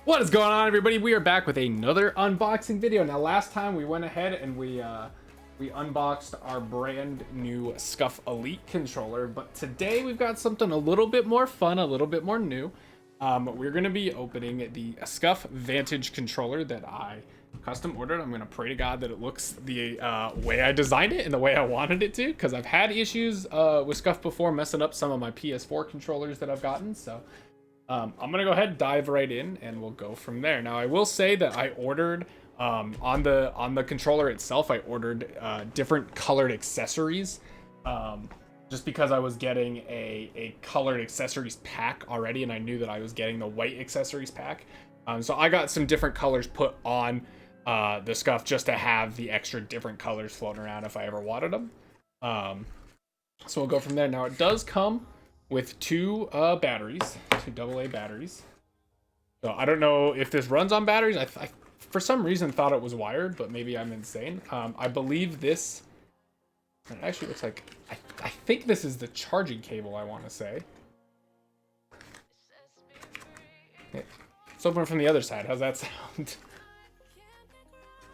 What is going on, everybody? We are back with another unboxing video. Now, last time we went ahead and we unboxed our brand new Scuf Elite controller, but today we've got something a little bit more fun, a little bit more new. We're going to be opening the Scuf Vantage controller that I custom ordered. I'm going to pray to God that it looks the way I designed it and the way I wanted it to, because I've had issues with Scuf before messing up some of my PS4 controllers that I've gotten, so I'm gonna go ahead and dive right in and we'll go from there. Now, I will say that I ordered on the controller itself, I ordered different colored accessories just because I was getting a colored accessories pack already, and I knew that I was getting the white accessories pack. So I got some different colors put on the Scuf just to have the extra different colors floating around if I ever wanted them. So we'll go from there. Now, it does come with two batteries, two AA batteries. So I don't know if this runs on batteries. I for some reason thought it was wired, but maybe I'm insane. I believe this, it actually looks like, I think this is the charging cable, I want to say. Let's open it from the other side. How's that sound?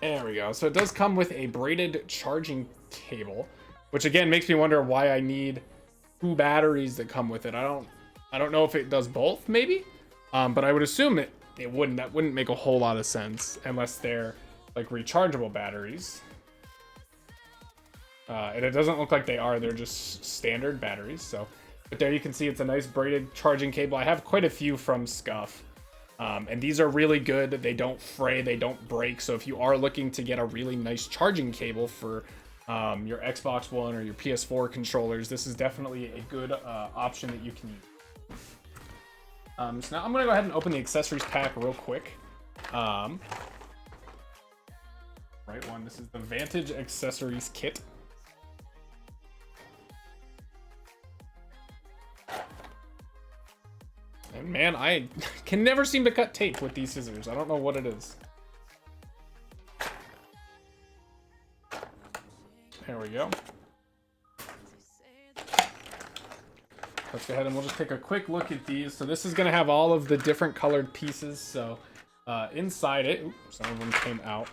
There we go. So it does come with a braided charging cable, which again makes me wonder why I need two batteries that come with it. I don't know if it does both, maybe, but I would assume it wouldn't. That wouldn't make a whole lot of sense unless they're like rechargeable batteries. And it doesn't look like they are. They're just standard batteries. So, but there you can see it's a nice braided charging cable. I have quite a few from Scuf, and these are really good. They don't fray, they don't break. So if you are looking to get a really nice charging cable for your Xbox One or your PS4 controllers, this is definitely a good option that you can use. So now I'm going to go ahead and open the accessories pack real quick. Right one, this is the Vantage Accessories Kit. And man, I can never seem to cut tape with these scissors. I don't know what it is. There we go. Let's go ahead and we'll just take a quick look at these. So this is going to have all of the different colored pieces. So inside it, oops, some of them came out.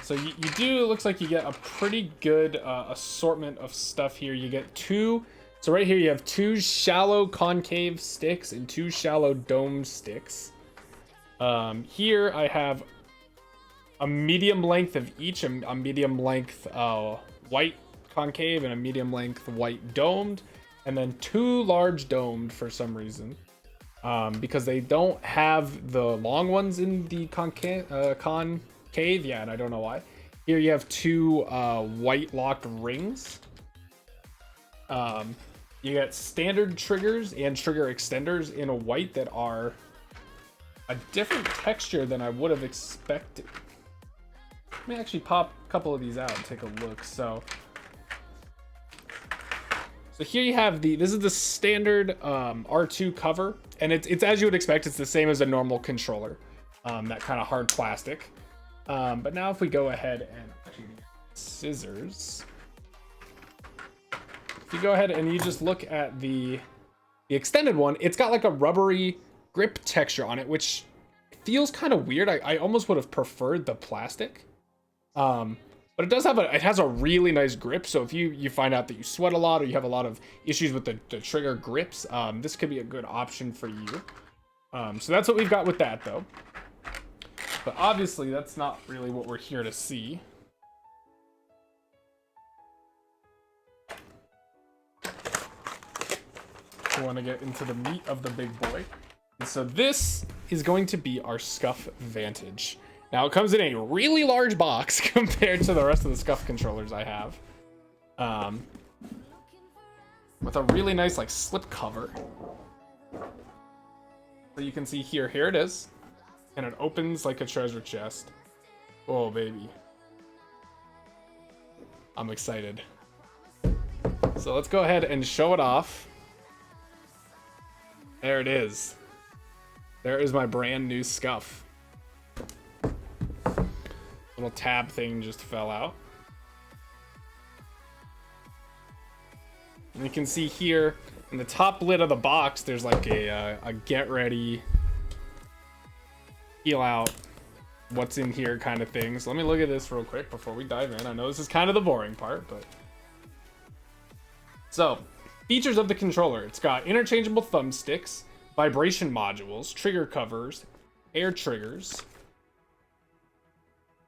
So you do, it looks like you get a pretty good assortment of stuff here. You get two, so right here you have two shallow concave sticks and two shallow dome sticks. Here I have a medium length of each, a medium length white concave and a medium length white domed, and then two large domed for some reason, because they don't have the long ones in the concave, yeah, and I don't know why. Here you have two white locked rings. You get standard triggers and trigger extenders in a white that are a different texture than I would have expected. Let me actually pop a couple of these out and take a look. So here you have this is the standard R2 cover, and it's as you would expect. It's the same as a normal controller, that kind of hard plastic. But now if we go ahead and actually scissors, if you go ahead and you just look at the extended one, it's got like a rubbery grip texture on it, which feels kind of weird. I almost would have preferred the plastic, but it does have it has a really nice grip. So if you find out that you sweat a lot or you have a lot of issues with the trigger grips, this could be a good option for you. So that's what we've got with that, though. But obviously that's not really what we're here to see. We want to get into the meat of the big boy. And so this is going to be our Scuf Vantage. Now it comes in a really large box compared to the rest of the Scuf controllers I have. With a really nice like slip cover. So you can see here it is. And it opens like a treasure chest. Oh baby. I'm excited. So let's go ahead and show it off. There it is. There is my brand new Scuf. Little tab thing just fell out. And you can see here, In the top lid of the box, there's like a get ready, peel out what's in here kind of thing. So let me look at this real quick before we dive in. I know this is kind of the boring part, but... So, features of the controller. It's got interchangeable thumbsticks, vibration modules, trigger covers, air triggers,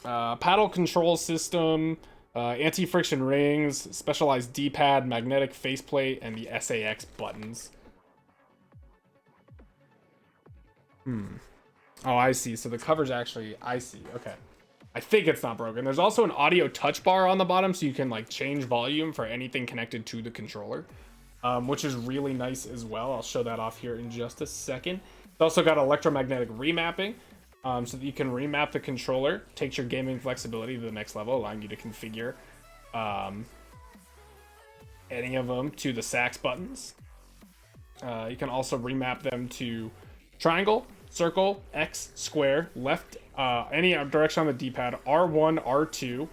paddle control system, anti-friction rings, specialized D-pad, magnetic faceplate, and the SAX buttons. Oh, I see. So the cover's actually... I see. Okay. I think it's not broken. There's also an audio touch bar on the bottom, so you can like change volume for anything connected to the controller, which is really nice as well. I'll show that off here in just a second. It's also got electromagnetic remapping, so that you can remap the controller. Takes your gaming flexibility to the next level, allowing you to configure any of them to the SAX buttons. You can also remap them to triangle, circle, X, square, left, any direction on the D-pad, R1, R2,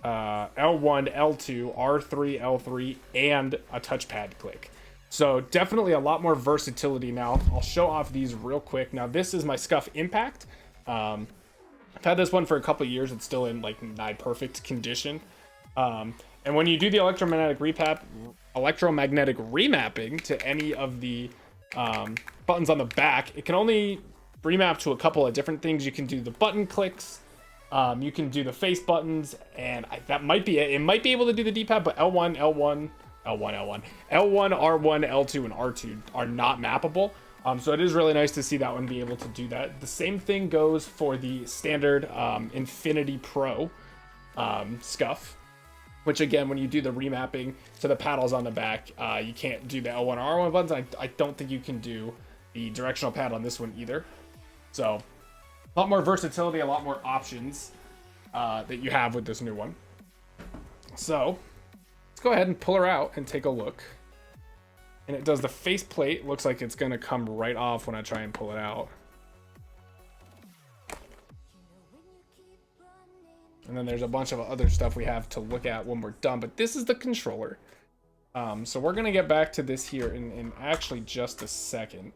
L1, L2, R3, L3, and a touchpad click. So definitely a lot more versatility now. I'll show off these real quick. Now this is my Scuf Impact. I've had this one for a couple of years. It's still in like nigh perfect condition. And when you do the electromagnetic remapping to any of the buttons on the back, it can only remap to a couple of different things. You can do the button clicks, you can do the face buttons, and that might be it. It might be able to do the D-pad, but L1, R1, L2, and R2 are not mappable. So it is really nice to see that one be able to do that. The same thing goes for the standard Infinity Pro Scuf, which again, when you do the remapping to the paddles on the back, you can't do the L1 or R1 buttons. I don't think you can do the directional pad on this one either. So a lot more versatility, a lot more options that you have with this new one. So let's go ahead and pull her out and take a look. And it does the face plate. Looks like it's going to come right off when I try and pull it out. And then there's a bunch of other stuff we have to look at when we're done. But this is the controller. So we're going to get back to this here in actually just a second.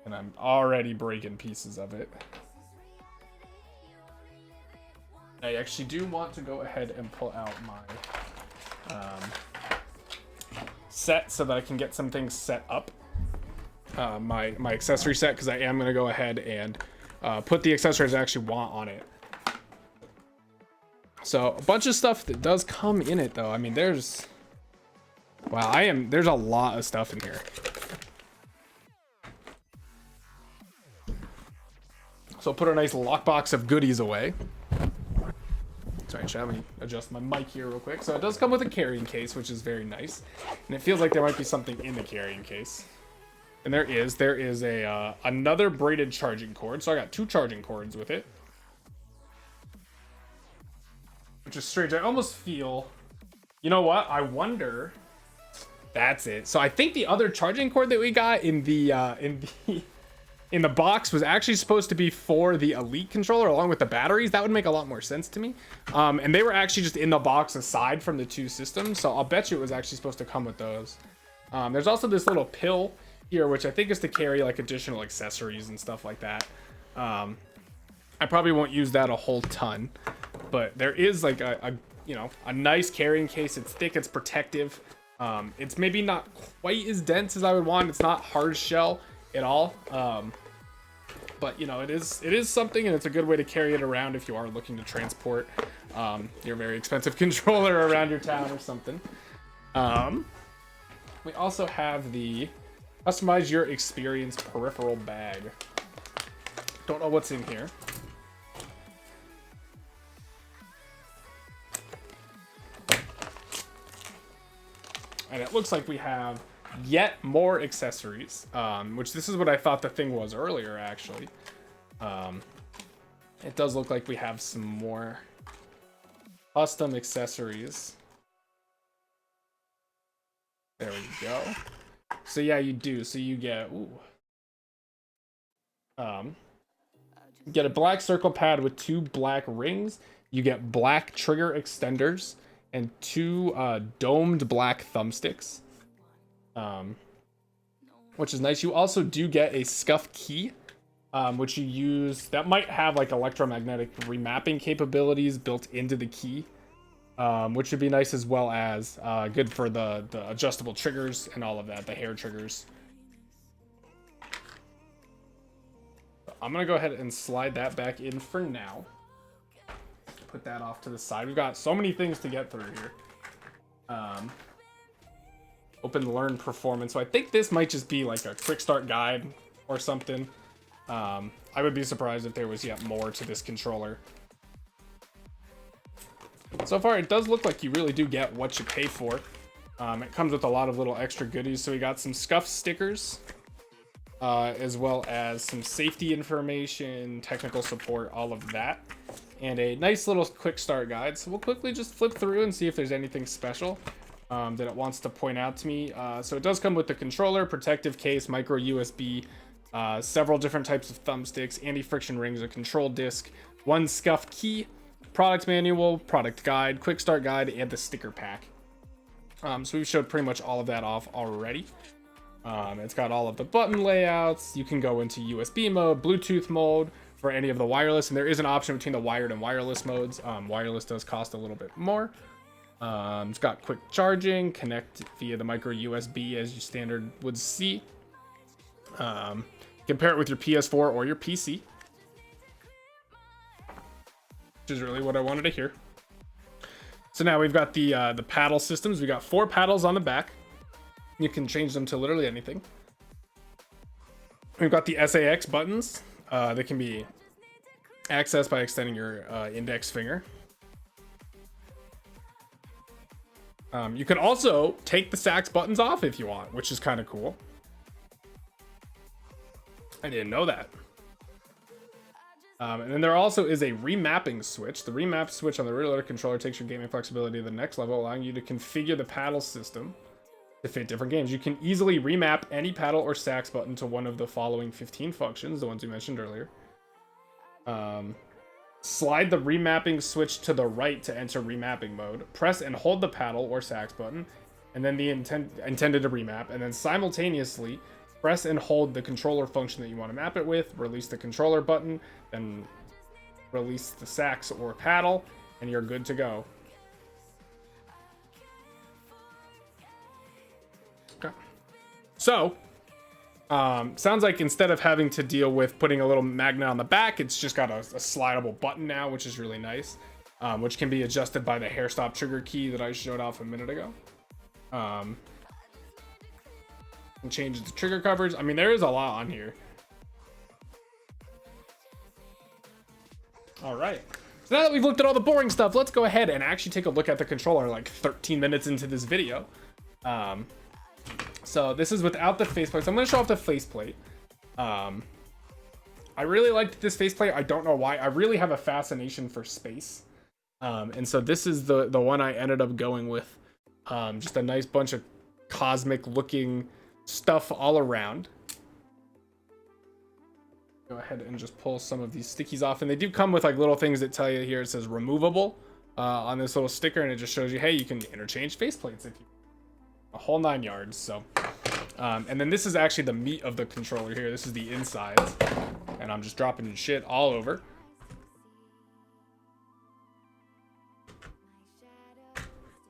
And I'm already breaking pieces of it. I actually do want to go ahead and pull out my set so that I can get some things set up. My accessory set, because I am going to go ahead and put the accessories I actually want on it. So a bunch of stuff that does come in it though. I mean, there's... Wow, there's a lot of stuff in here. So I'll put a nice lockbox of goodies away. Sorry, let me adjust my mic here real quick. So it does come with a carrying case, which is very nice. And it feels like there might be something in the carrying case. And there is a another braided charging cord. So I got 2 charging cords with it. Which is strange. I almost feel, you know what? I wonder. That's it. So I think the other charging cord that we got in the box was actually supposed to be for the Elite controller along with the batteries. That would make a lot more sense to me. And they were actually just in the box aside from the 2 systems. So I'll bet you it was actually supposed to come with those. There's also this little pill here, which I think is to carry like additional accessories and stuff like that. I probably won't use that a whole ton, but there is like a nice carrying case. It's thick, it's protective. It's maybe not quite as dense as I would want. It's not hard shell at all. But you know, it is something, and it's a good way to carry it around if you are looking to transport your very expensive controller around your town or something. We also have the customize your experience peripheral bag. Don't know what's in here. And it looks like we have yet more accessories, which this is what I thought the thing was earlier, actually. It does look like we have some more custom accessories. There we go. So yeah, you do. So you get, get a black circle pad with 2 black rings. You get black trigger extenders and 2 domed black thumbsticks. which is nice. You also do get a Scuf key, which you use, that might have like electromagnetic remapping capabilities built into the key, which would be nice, as well as good for the adjustable triggers and all of that, the hair triggers. I'm gonna go ahead and slide that back in for now. Put that off to the side. We've got so many things to get through here. Open learn performance. So I think this might just be like a quick start guide or something. I would be surprised if there was yet more to this controller. So far, it does look like you really do get what you pay for. It comes with a lot of little extra goodies. So we got some Scuf stickers, as well as some safety information, technical support, all of that, and a nice little quick start guide. So we'll quickly just flip through and see if there's anything special that it wants to point out to me. So it does come with the controller, protective case, micro USB, several different types of thumbsticks, anti-friction rings, a control disc, one Scuf key, product manual, product guide, quick start guide, and the sticker pack. So we've showed pretty much all of that off already. It's got all of the button layouts. You can go into USB mode, Bluetooth mode for any of the wireless, and there is an option between the wired and wireless modes. Wireless does cost a little bit more. It's got quick charging, connect via the micro USB as you standard would see. Compare it with your PS4 or your PC, which is really what I wanted to hear. So now we've got the paddle systems. We got 4 paddles on the back. You can change them to literally anything. We've got the SAX buttons. They can be accessed by extending your index finger. You can also take the sax buttons off if you want, which is kind of cool. I didn't know that. And then there also is a remapping switch. The remap switch on the rear controller takes your gaming flexibility to the next level, allowing you to configure the paddle system to fit different games. You can easily remap any paddle or sax button to one of the following 15 functions, the ones we mentioned earlier. Slide the remapping switch to the right to enter remapping mode. Press and hold the paddle or sax button, and then the intended to remap, and then simultaneously press and hold the controller function that you want to map it with. Release the controller button, then release the sax or paddle, and you're good to go. Okay. So, sounds like instead of having to deal with putting a little magnet on the back, it's just got a slidable button now, which is really nice, which can be adjusted by the hair stop trigger key that I showed off a minute ago. And changes the trigger covers. I mean, there is a lot on here. All right. So now that we've looked at all the boring stuff, let's go ahead and actually take a look at the controller like 13 minutes into this video. So this is without the faceplate. So I'm going to show off the faceplate. I really liked this faceplate. I don't know why. I really have a fascination for space. And so this is the one I ended up going with. Just a nice bunch of cosmic looking stuff all around. Go ahead and just pull some of these stickies off, and they do come with like little things that tell you here. It says removable on this little sticker, and it just shows you, hey, you can interchange faceplates if you, a whole 9 yards. So and then this is actually the meat of the controller here. This is the insides, and I'm just dropping shit all over.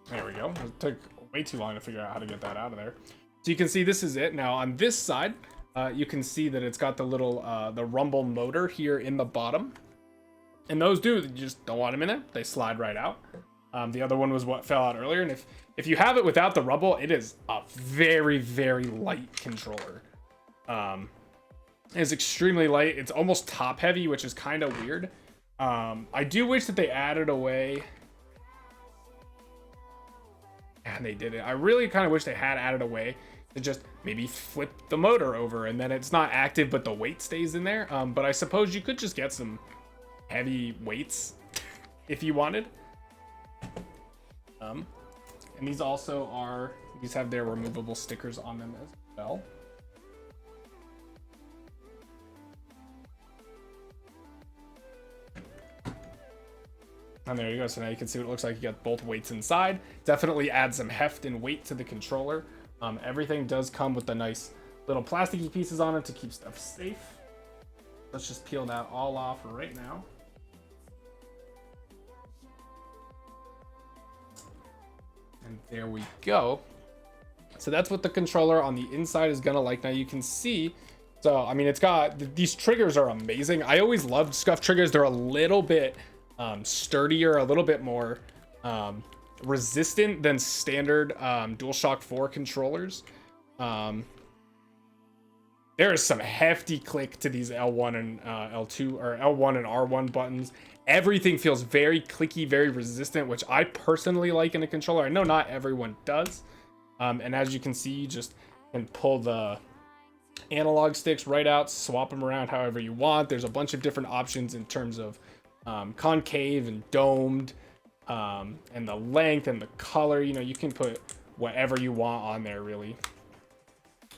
There we go. It took way too long to figure out how to get that out of there. So you can see this is it. Now on this side, you can see that it's got the little the rumble motor here in the bottom, and those you just don't want them in there. They slide right out. The other one was what fell out earlier, and if you have it without the rumble, it is a very, very light controller. It's extremely light. It's almost top heavy, which is kind of weird. I do wish that they added a way. And they did it. I really kind of wish they had added a way to just maybe flip the motor over, and then it's not active, but the weight stays in there. But I suppose you could just get some heavy weights if you wanted. And these also these have their removable stickers on them as well. And there you go. So now you can see what it looks like. You got both weights inside. Definitely add some heft and weight to the controller. Everything does come with the nice little plasticky pieces on it to keep stuff safe. Let's just peel that all off right now. And there we go. So that's what the controller on the inside is gonna like. Now you can see, so I mean, it's got, these triggers are amazing. I always loved Scuf triggers. They're a little bit sturdier, a little bit more resistant than standard DualShock 4 controllers. There is some hefty click to these L1 and L2, or L1 and R1 buttons. Everything feels very clicky, very resistant, which I personally like in a controller. I know not everyone does. And as you can see, you just can pull the analog sticks right out, swap them around however you want. There's a bunch of different options in terms of concave and domed, and the length and the color. You know, you can put whatever you want on there, really.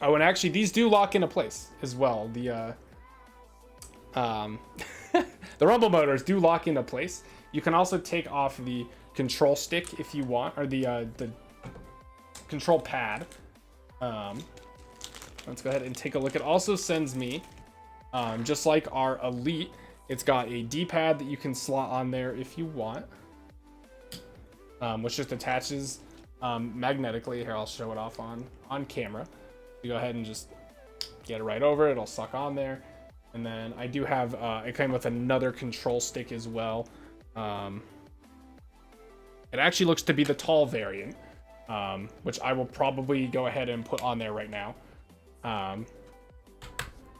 Oh, and actually, these do lock into place as well. The the rumble motors do lock into place. You can also take off the control stick if you want, or the control pad. Let's go ahead and take a look. It also sends me, just like our Elite, it's got a D-pad that you can slot on there if you want, which just attaches magnetically. Here, I'll show it off on camera. You go ahead and just get it right over. It'll suck on there. And then I do have, it came with another control stick as well. It actually looks to be the tall variant, which I will probably go ahead and put on there right now.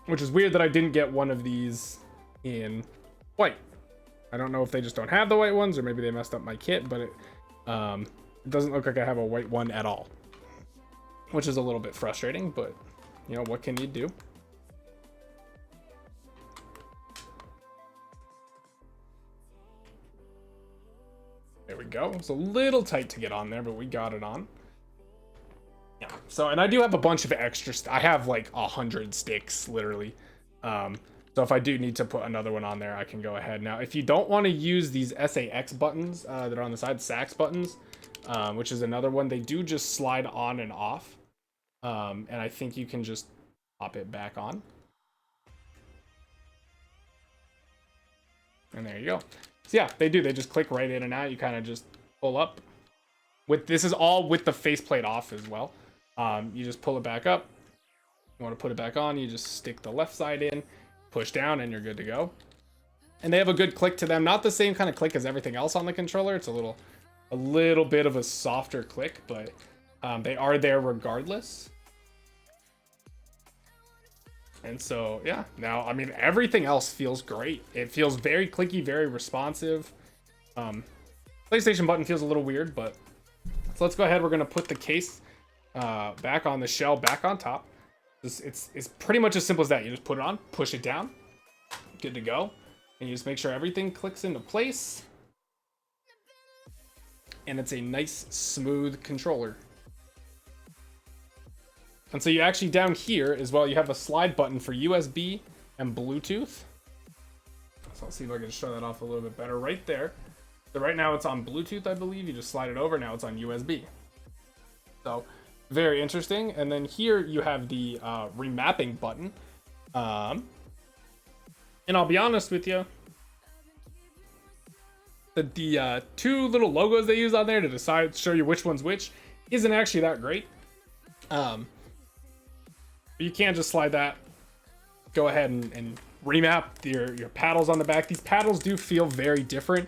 Which is weird that I didn't get one of these in white. I don't know if they just don't have the white ones, or maybe they messed up my kit, but it doesn't look like I have a white one at all, which is a little bit frustrating, but you know, what can you do? There we go. It's a little tight to get on there, but we got it on. Yeah. So, and I do have a bunch of extra. I have like 100 sticks, literally. So if I do need to put another one on there, I can go ahead. Now, if you don't want to use these SAX buttons that are on the side, SAX buttons, which is another one, they do just slide on and off. And I think you can just pop it back on. And there you go. So yeah, they do. They just click right in and out. You kind of just pull up. This is all with the faceplate off as well. You just pull it back up. You want to put it back on, you just stick the left side in, push down, and you're good to go. And they have a good click to them. Not the same kind of click as everything else on the controller. It's a little bit of a softer click, but they are there regardless. And so, yeah, now, I mean, everything else feels great. It feels very clicky, very responsive. PlayStation button feels a little weird, but so let's go ahead. We're going to put the case back on the shell, back on top. It's pretty much as simple as that. You just put it on, push it down, good to go. And you just make sure everything clicks into place. And it's a nice, smooth controller. And so you actually, down here as well, you have a slide button for USB and Bluetooth. So I'll see if I can show that off a little bit better right there. So right now it's on Bluetooth, I believe. You just slide it over. Now it's on USB. So very interesting. And then here you have the remapping button. And I'll be honest with you, the two little logos they use on there to show you which one's which isn't actually that great. You can't just slide that. Go ahead and remap your paddles on the back. These paddles do feel very different.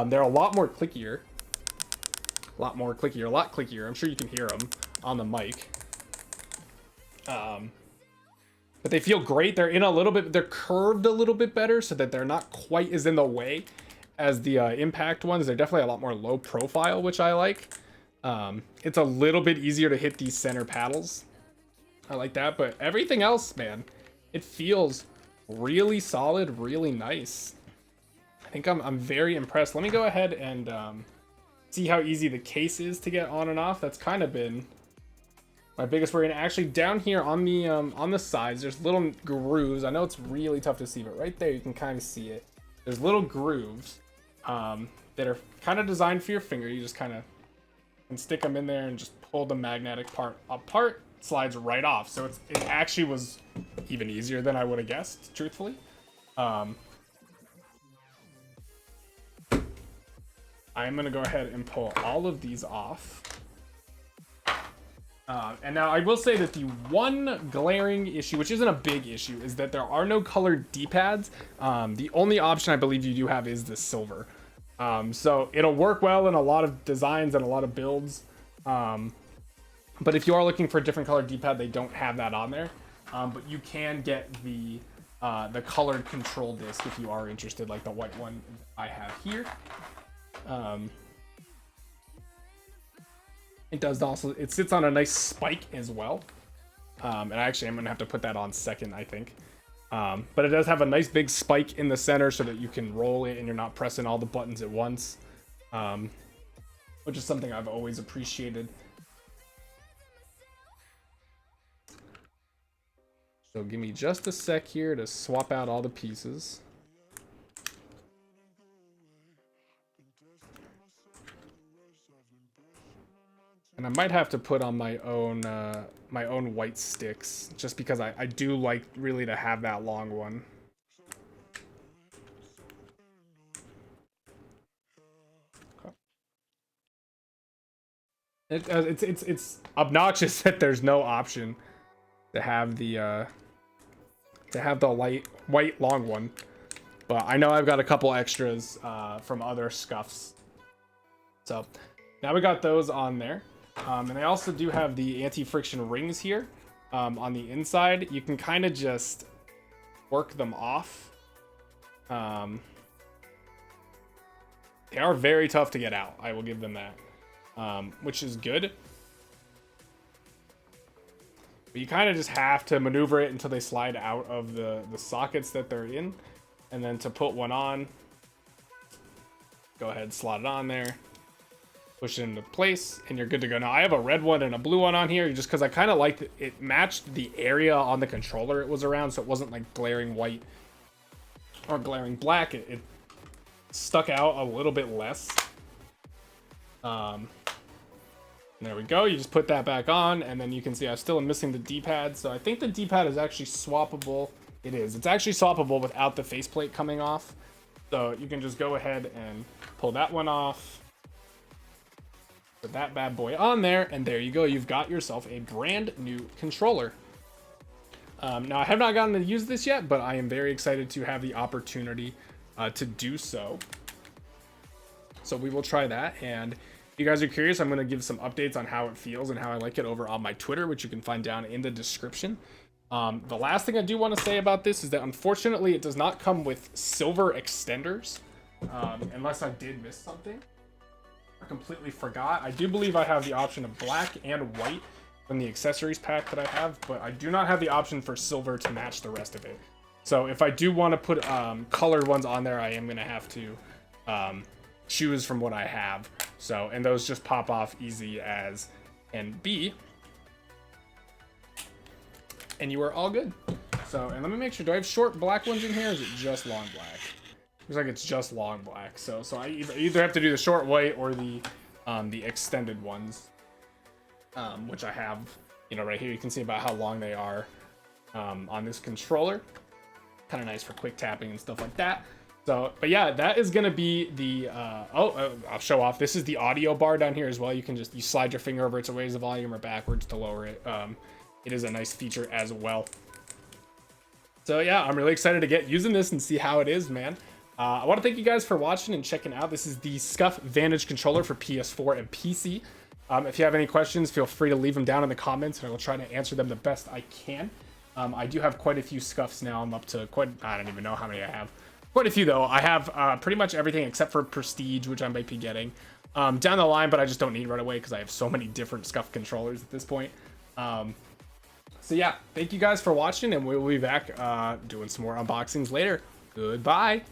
They're a lot more clickier. A lot clickier. I'm sure you can hear them on the mic. But they feel great. They're curved a little bit better so that they're not quite as in the way as the impact ones. They're definitely a lot more low profile, which I like. It's a little bit easier to hit these center paddles. I like that, but everything else, man, it feels really solid, really nice. I think I'm very impressed. Let me go ahead and see how easy the case is to get on and off. That's kind of been my biggest worry. And actually, down here on the sides, there's little grooves. I know it's really tough to see, but right there you can kind of see it. There's little grooves that are kind of designed for your finger. You just kind of can stick them in there and just pull the magnetic part apart, it slides right off. So it actually was even easier than I would have guessed, truthfully. I'm going to go ahead and pull all of these off. And now I will say that the one glaring issue, which isn't a big issue, is that there are no colored D-pads. The only option I believe you do have is the silver. So it'll work well in a lot of designs and a lot of builds. But if you are looking for a different colored D-pad, they don't have that on there. But you can get the colored control disc if you are interested, like the white one I have here. It does also, it sits on a nice spike as well. And actually I'm gonna have to put that on second, I think. But it does have a nice big spike in the center so that you can roll it and you're not pressing all the buttons at once. Which is something I've always appreciated. So give me just a sec here to swap out all the pieces. And I might have to put on my own white sticks, just because I do like really to have that long one. It's obnoxious that there's no option to have the white long one, but I know I've got a couple extras from other Scufs. So now we got those on there. And I also do have the anti-friction rings here on the inside. You can kind of just work them off. They are very tough to get out. I will give them that, which is good. But you kind of just have to maneuver it until they slide out of the sockets that they're in. And then to put one on, go ahead, slot it on there. Push it into place and you're good to go. Now I have a red one and a blue one on here just because I kind of liked it matched the area on the controller it was around, so it wasn't like glaring white or glaring black. It stuck out a little bit less. There we go. You just put that back on and then you can see I still am missing the D-pad. So I think the D-pad is actually swappable. It is. It's actually swappable without the faceplate coming off. So you can just go ahead and pull that one off. Put that bad boy on there, and there you go. You've got yourself a brand new controller. Now, I have not gotten to use this yet, but I am very excited to have the opportunity to do so. So we will try that, and if you guys are curious, I'm going to give some updates on how it feels and how I like it over on my Twitter, which you can find down in the description. The last thing I do want to say about this is that unfortunately it does not come with silver extenders, unless I did miss something. I completely forgot. I do believe I have the option of black and white from the accessories pack that I have, but I do not have the option for silver to match the rest of it. So if I do want to put colored ones on there, I am going to have to choose from what I have. So, and those just pop off easy as can be. And you are all good. So, and let me make sure, do I have short black ones in here, or is it just long black? Looks like it's just long black. So I either have to do the short white or the extended ones, which I have, you know, right here. You can see about how long they are on this controller. Kind of nice for quick tapping and stuff like that. So, but yeah, that is gonna be the I'll show off. This is the audio bar down here as well. You can just, you slide your finger over it to raise the volume or backwards to lower it. It is a nice feature as well. So yeah, I'm really excited to get using this and see how it is, man. I want to thank you guys for watching and checking out. This is the Scuf Vantage controller for PS4 and PC. If you have any questions, feel free to leave them down in the comments and I will try to answer them the best I can. I do have quite a few Scufs now. I'm up to I don't even know how many I have. Quite a few though. I have pretty much everything except for Prestige, which I might be getting down the line, but I just don't need right away because I have so many different Scuf controllers at this point. So yeah, thank you guys for watching and we'll be back doing some more unboxings later. Goodbye.